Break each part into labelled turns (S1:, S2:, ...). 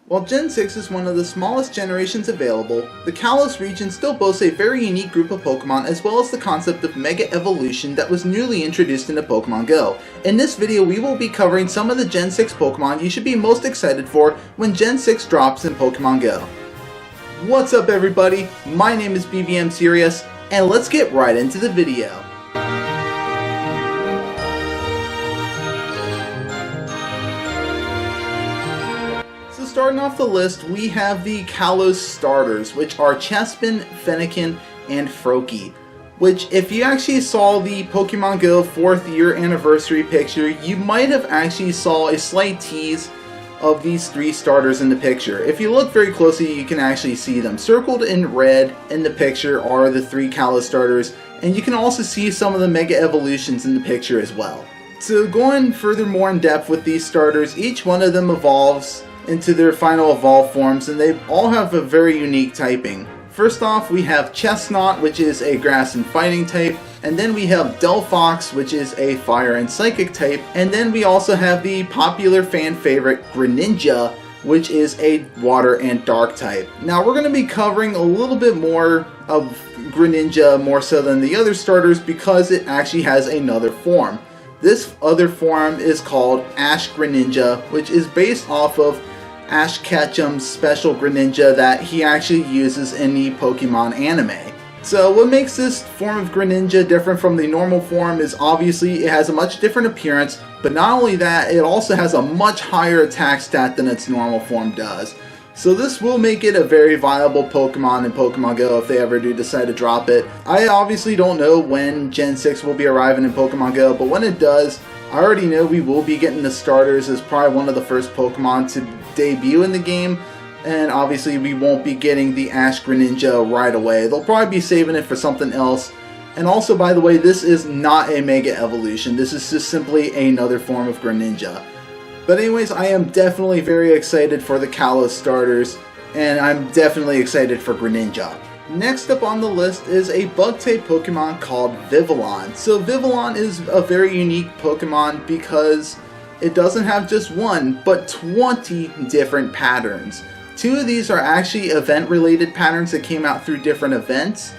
S1: While Gen 6 is one of the smallest generations available, the Kalos region still boasts a very unique group of Pokemon as well as the concept of Mega Evolution that was newly introduced into Pokemon Go. In this video we will be covering some of the Gen 6 Pokemon you should be most excited for when Gen 6 drops in Pokemon Go. What's up everybody, my name is BVMSerious, and let's get right into the video. Starting off the list, we have the Kalos starters, which are Chespin, Fennekin, and Froakie. Which, if you actually saw the Pokemon Go 4th year anniversary picture, you might have actually saw a slight tease of these three starters in the picture. If you look very closely, you can actually see them. Circled in red in the picture are the three Kalos starters, and you can also see some of the Mega Evolutions in the picture as well. So going furthermore in depth with these starters, each one of them evolves into their final evolved forms, and they all have a very unique typing. First off, we have Chesnaught, which is a grass and fighting type, and then we have Delphox, which is a fire and psychic type, and then we also have the popular fan favorite Xerneas, which is a water and dark type. Now we're going to be covering a little bit more of Xerneas more so than the other starters because it actually has another form. This other form is called Ash-Greninja, which is based off of Ash Ketchum's special Greninja that he actually uses in the Pokemon anime. So what makes this form of Greninja different from the normal form is obviously it has a much different appearance, but not only that, it also has a much higher attack stat than its normal form does. So this will make it a very viable Pokemon in Pokemon Go if they ever do decide to drop it. I obviously don't know when Gen 6 will be arriving in Pokemon Go, but when it does, I already know we will be getting the starters as probably one of the first Pokemon to debut in the game, and obviously we won't be getting the Ash-Greninja right away. They'll probably be saving it for something else. And also, by the way, this is not a Mega Evolution. This is just simply another form of Greninja. But anyways, I am definitely very excited for the Kalos starters, and I'm definitely excited for Greninja. Next up on the list is a bug-type Pokemon called Vivillion. So Vivillion is a very unique Pokemon because it doesn't have just one, but 20 different patterns. Two of these are actually event-related patterns that came out through different events,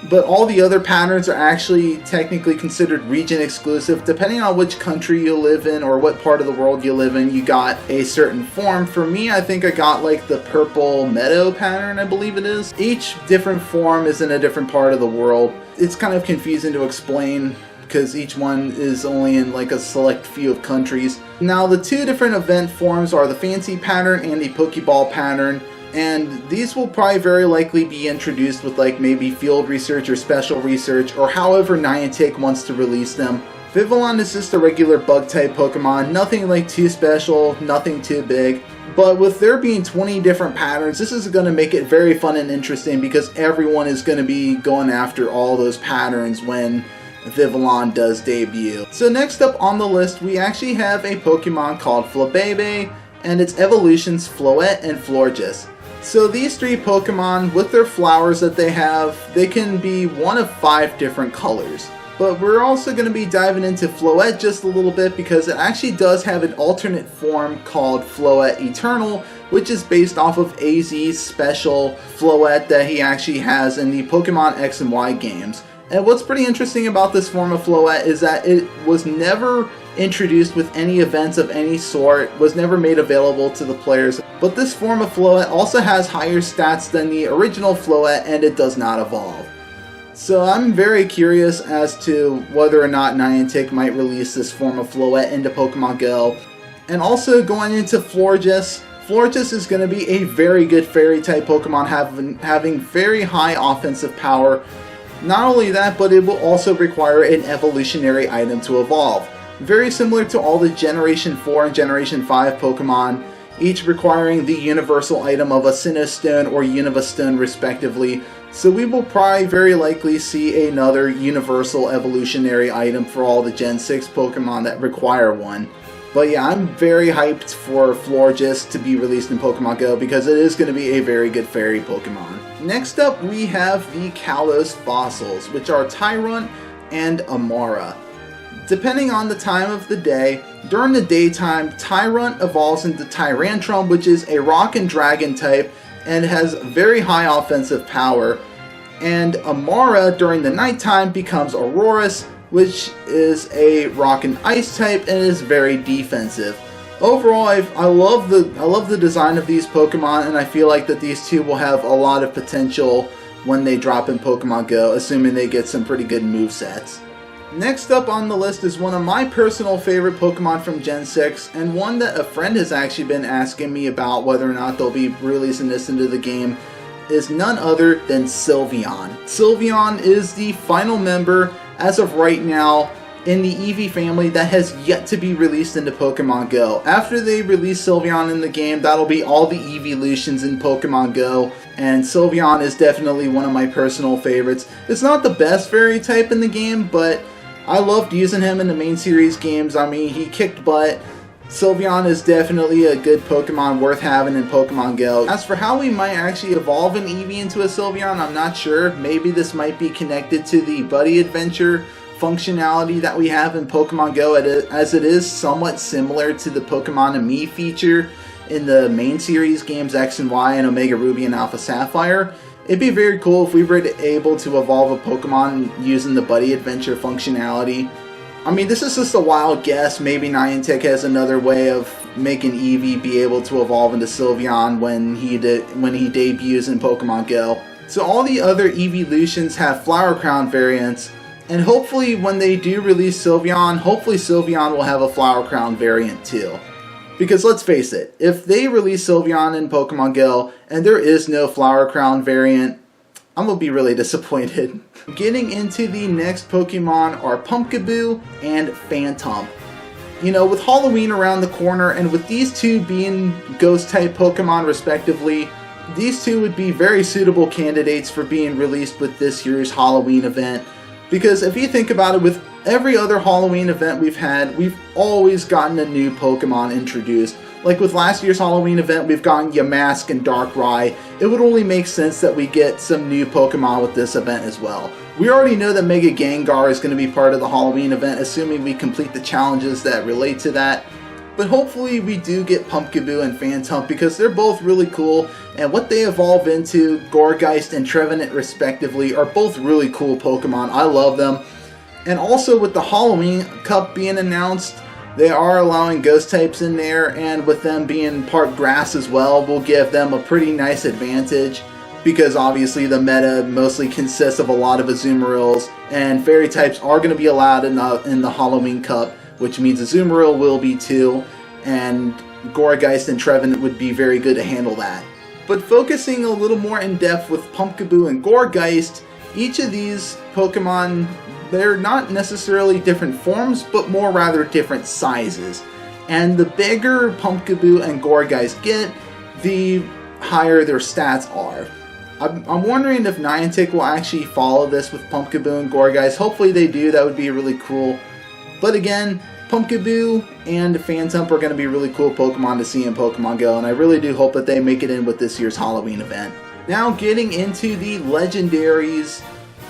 S1: but all the other patterns are actually technically considered region exclusive. Depending on which country you live in or what part of the world you live in, you got a certain form. For me, I think I got like the purple meadow pattern, I believe it is. Each different form is in a different part of the world. It's kind of confusing to explain because each one is only in like a select few of countries. Now the two different event forms are the fancy pattern and the Pokeball pattern, and these will probably very likely be introduced with like maybe field research or special research or however Niantic wants to release them. Vivillion is just a regular bug type Pokemon, nothing like too special, nothing too big. But with there being 20 different patterns, this is going to make it very fun and interesting because everyone is going to be going after all those patterns when Vivillion does debut. So next up on the list, we actually have a Pokemon called Flabebe and its evolutions Floette and Florges. So these three Pokemon, with their flowers that they have, they can be one of 5 different colors. But we're also going to be diving into Floette just a little bit because it actually does have an alternate form called Floette Eternal, which is based off of AZ's special Floette that he actually has in the Pokemon X and Y games. And what's pretty interesting about this form of Floette is that it was never introduced with any events of any sort, was never made available to the players. But this form of Floette also has higher stats than the original Floette, and it does not evolve. So I'm very curious as to whether or not Niantic might release this form of Floette into Pokemon Go. And also going into Florges. Florges is going to be a very good fairy type Pokemon having very high offensive power. Not only that, but it will also require an evolutionary item to evolve. Very similar to all the Generation 4 and Generation 5 Pokemon, each requiring the universal item of a Sinnoh Stone or Unova Stone respectively. So we will probably very likely see another universal evolutionary item for all the Gen 6 Pokemon that require one. But yeah, I'm very hyped for Florges to be released in Pokemon Go because it is going to be a very good fairy Pokemon. Next up, we have the Kalos fossils, which are Tyrunt and Amaura. Depending on the time of the day, during the daytime, Tyrunt evolves into Tyrantrum, which is a rock and dragon type and has very high offensive power. And Amaura during the nighttime becomes Aurorus, which is a rock and ice type and is very defensive. Overall, I love the design of these Pokemon, and I feel like that these two will have a lot of potential when they drop in Pokemon Go, assuming they get some pretty good movesets. Next up on the list is one of my personal favorite Pokemon from Gen 6, and one that a friend has actually been asking me about whether or not they'll be releasing this into the game, is none other than Sylveon. Sylveon is the final member, as of right now, in the Eevee family that has yet to be released into Pokemon Go. After they release Sylveon in the game, that'll be all the evolutions in Pokemon Go, and Sylveon is definitely one of my personal favorites. It's not the best fairy type in the game, but I loved using him in the main series games. I mean, he kicked butt. Sylveon is definitely a good Pokemon worth having in Pokemon Go. As for how we might actually evolve an Eevee into a Sylveon, I'm not sure. Maybe this might be connected to the Buddy Adventure functionality that we have in Pokemon Go, as it is somewhat similar to the Pokemon and Me feature in the main series games X and Y and Omega Ruby and Alpha Sapphire. It'd be very cool if we were able to evolve a Pokemon using the Buddy Adventure functionality. I mean, this is just a wild guess. Maybe Niantic has another way of making Eevee be able to evolve into Sylveon when he debuts in Pokemon Go. So all the other evolutions have Flower Crown variants, and hopefully when they do release Sylveon, hopefully Sylveon will have a Flower Crown variant too. Because let's face it, if they release Sylveon in Pokemon Go and there is no Flower Crown variant, I'm going to be really disappointed. Getting into the next Pokemon are Pumpkaboo and Phantump. You know, with Halloween around the corner and with these two being Ghost-type Pokemon respectively, these two would be very suitable candidates for being released with this year's Halloween event. Because if you think about it, with every other Halloween event we've had, we've always gotten a new Pokemon introduced. Like with last year's Halloween event, we've gotten Yamask and Darkrai. It would only make sense that we get some new Pokemon with this event as well. We already know that Mega Gengar is going to be part of the Halloween event, assuming we complete the challenges that relate to that. But hopefully we do get Pumpkaboo and Phantump because they're both really cool, and what they evolve into, Gourgeist and Trevenant respectively, are both really cool Pokemon. I love them. And also with the Halloween Cup being announced, they are allowing ghost types in there, and with them being part grass as well, will give them a pretty nice advantage because obviously the meta mostly consists of a lot of Azumarils, and fairy types are going to be allowed in the Halloween Cup, which means Azumarill will be too, and Gourgeist and Trevenant would be very good to handle that. But focusing a little more in depth with Pumpkaboo and Gourgeist, each of these Pokemon, they're not necessarily different forms, but more rather different sizes. And the bigger Pumpkaboo and Gourgeist get, the higher their stats are. I'm wondering if Niantic will actually follow this with Pumpkaboo and Gourgeist. Hopefully they do, that would be really cool. But again, Pumpkaboo and Phantump are going to be really cool Pokemon to see in Pokemon Go, and I really do hope that they make it in with this year's Halloween event. Now getting into the legendaries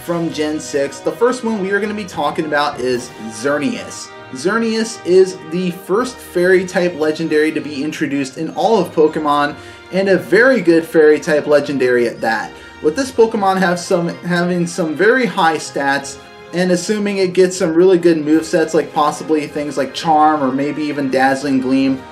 S1: from Gen 6, the first one we are going to be talking about is Xerneas. Xerneas is the first fairy-type legendary to be introduced in all of Pokemon, and a very good fairy-type legendary at that. With this Pokemon having some very high stats, and assuming it gets some really good movesets like possibly things like Charm or maybe even Dazzling Gleam,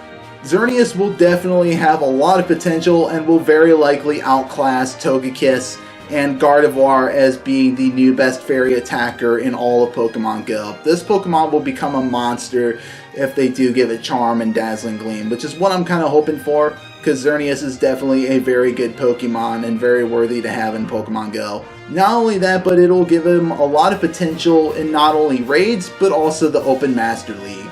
S1: Xerneas will definitely have a lot of potential and will very likely outclass Togekiss and Gardevoir as being the new best fairy attacker in all of Pokemon Go. This Pokemon will become a monster if they do give it Charm and Dazzling Gleam, which is what I'm kind of hoping for, because Xerneas is definitely a very good Pokemon and very worthy to have in Pokemon Go. Not only that, but it'll give him a lot of potential in not only raids, but also the Open Master League.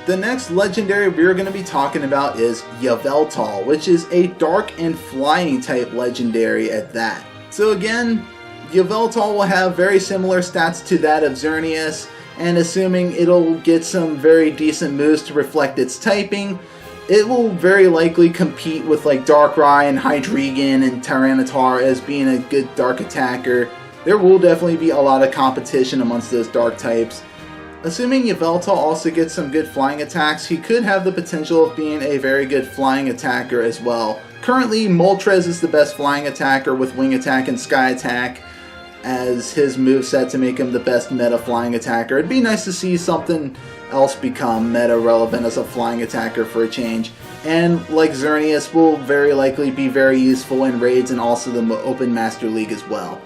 S1: The next legendary we're going to be talking about is Yveltal, which is a dark and flying type legendary at that. So again, Yveltal will have very similar stats to that of Xerneas, and assuming it'll get some very decent moves to reflect its typing, it will very likely compete with like Darkrai and Hydreigon and Tyranitar as being a good dark attacker. There will definitely be a lot of competition amongst those dark types. Assuming Yveltal also gets some good flying attacks, he could have the potential of being a very good flying attacker as well. Currently, Moltres is the best flying attacker with Wing Attack and Sky Attack as his moveset to make him the best meta flying attacker. It'd be nice to see something else become meta relevant as a flying attacker for a change. And like Xerneas, will very likely be very useful in raids and also the Open Master League as well.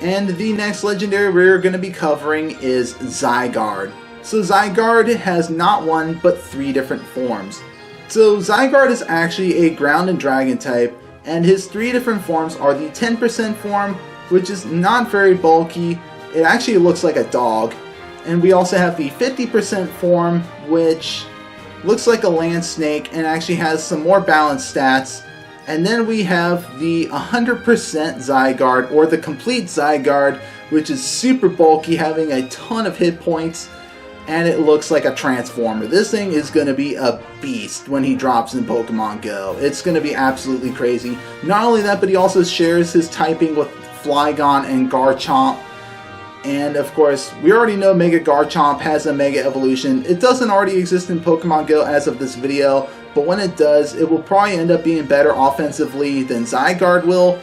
S1: And the next legendary we're going to be covering is Zygarde. So Zygarde has not one, but 3 different forms. So Zygarde is actually a ground and dragon type, and his 3 different forms are the 10% form, which is not very bulky. It actually looks like a dog. And we also have the 50% form, which looks like a land snake and actually has some more balanced stats. And then we have the 100% Zygarde, or the complete Zygarde, which is super bulky, having a ton of hit points, and it looks like a transformer. This thing is going to be a beast when he drops in Pokemon Go. It's going to be absolutely crazy. Not only that, but he also shares his typing with Flygon and Garchomp. And of course, we already know Mega Garchomp has a Mega Evolution. It doesn't already exist in Pokemon Go as of this video, but when it does, it will probably end up being better offensively than Zygarde will.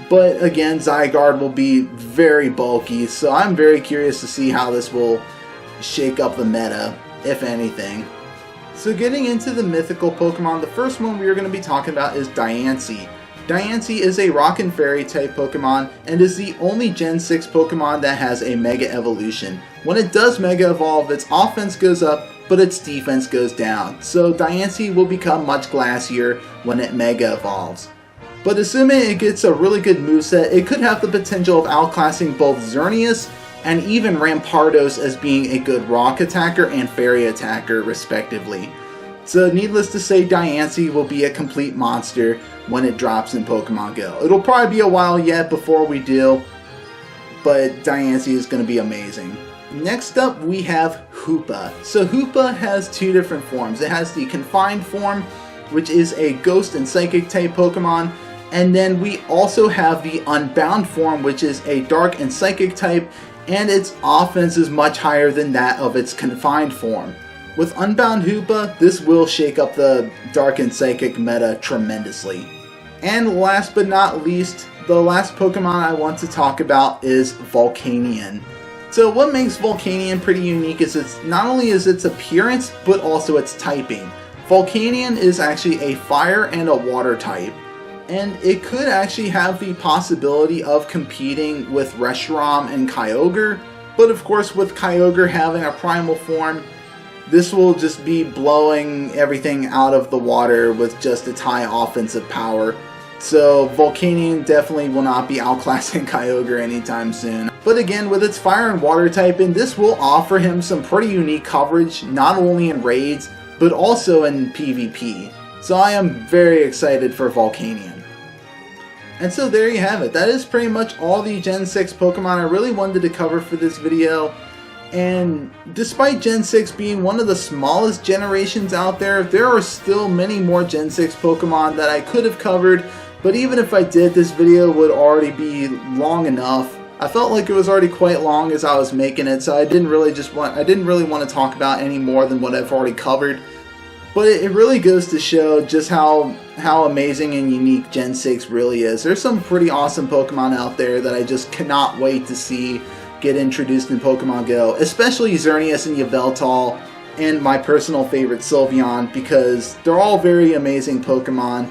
S1: But again, Zygarde will be very bulky, so I'm very curious to see how this will shake up the meta, if anything. So getting into the mythical Pokemon, the first one we are going to be talking about is Diancie. Diancie is a Rock and Fairy type Pokemon and is the only Gen 6 Pokemon that has a Mega Evolution. When it does Mega Evolve, its offense goes up, but its defense goes down. So Diancie will become much glassier when it Mega Evolves. But assuming it gets a really good moveset, it could have the potential of outclassing both Xerneas and even Rampardos as being a good Rock attacker and Fairy attacker respectively. So needless to say, Diancie will be a complete monster when it drops in Pokemon Go. It'll probably be a while yet before we do, but Diancie is going to be amazing. Next up we have Hoopa. So Hoopa has 2 different forms. It has the Confined form, which is a Ghost and Psychic type Pokemon, and then we also have the Unbound form, which is a Dark and Psychic type, and its offense is much higher than that of its Confined form. With Unbound Hoopa, this will shake up the Dark and Psychic meta tremendously. And last but not least, the last Pokemon I want to talk about is Volcanion. So what makes Volcanion pretty unique is not only its appearance, but also its typing. Volcanion is actually a fire and a water type, and it could actually have the possibility of competing with Reshiram and Kyogre, but of course with Kyogre having a primal form, this will just be blowing everything out of the water with just its high offensive power. So Volcanion definitely will not be outclassing Kyogre anytime soon. But again, with its fire and water typing, this will offer him some pretty unique coverage, not only in raids, but also in PvP. So I am very excited for Volcanion. And so there you have it. That is pretty much all the Gen 6 Pokemon I really wanted to cover for this video. And despite Gen 6 being one of the smallest generations out there, there are still many more Gen 6 Pokemon that I could have covered. But even if I did, this video would already be long enough. I felt like it was already quite long as I was making it, so I didn't really want to talk about any more than what I've already covered. But it really goes to show just how amazing and unique Gen 6 really is. There's some pretty awesome Pokemon out there that I just cannot wait to see get introduced in Pokemon Go, especially Xerneas and Yveltal, and my personal favorite Sylveon, because they're all very amazing Pokemon.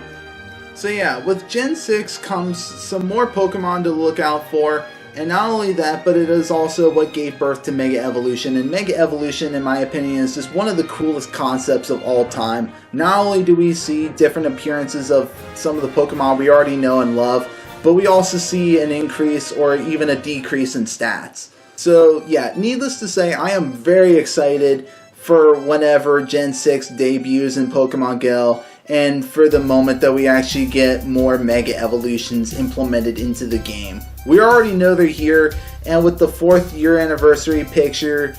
S1: So yeah, with Gen 6 comes some more Pokemon to look out for, and not only that, but it is also what gave birth to Mega Evolution, and Mega Evolution, in my opinion, is just one of the coolest concepts of all time. Not only do we see different appearances of some of the Pokemon we already know and love, but we also see an increase or even a decrease in stats. So yeah, needless to say, I am very excited for whenever Gen 6 debuts in Pokemon Go, and for the moment that we actually get more Mega Evolutions implemented into the game. We already know they're here, and with the 4th year anniversary picture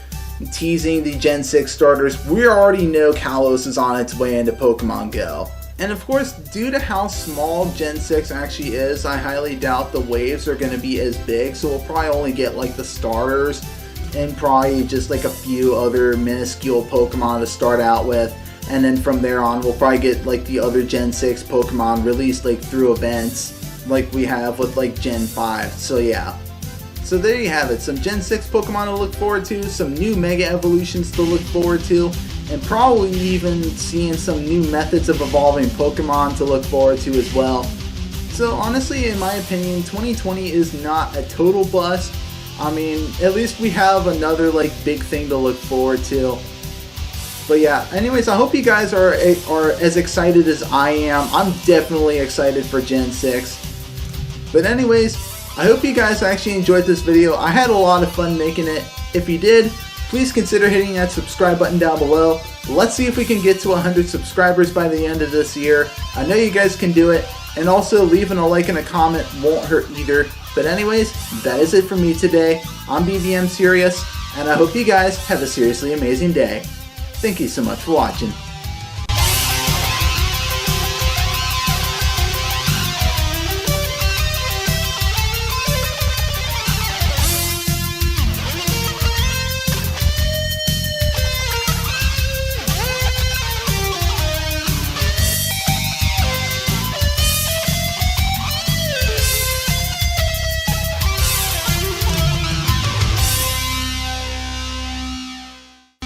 S1: teasing the Gen 6 starters, we already know Kalos is on its way into Pokemon Go. And of course, due to how small Gen 6 actually is, I highly doubt the waves are going to be as big, so we'll probably only get like the starters and probably just like a few other minuscule Pokemon to start out with. And then from there on, we'll probably get like the other Gen 6 Pokemon released like through events like we have with like Gen 5. So yeah. So there you have it. Some Gen 6 Pokemon to look forward to, some new Mega Evolutions to look forward to, and probably even seeing some new methods of evolving Pokemon to look forward to as well. So honestly, in my opinion, 2020 is not a total bust. I mean, at least we have another like big thing to look forward to. But yeah, anyways, I hope you guys are as excited as I am. I'm definitely excited for Gen 6. But anyways, I hope you guys actually enjoyed this video. I had a lot of fun making it. If you did, please consider hitting that subscribe button down below. Let's see if we can get to 100 subscribers by the end of this year. I know you guys can do it. And also, leaving a like and a comment won't hurt either. But anyways, that is it for me today. I'm BVMSerious, and I hope you guys have a seriously amazing day. Thank you so much for watching.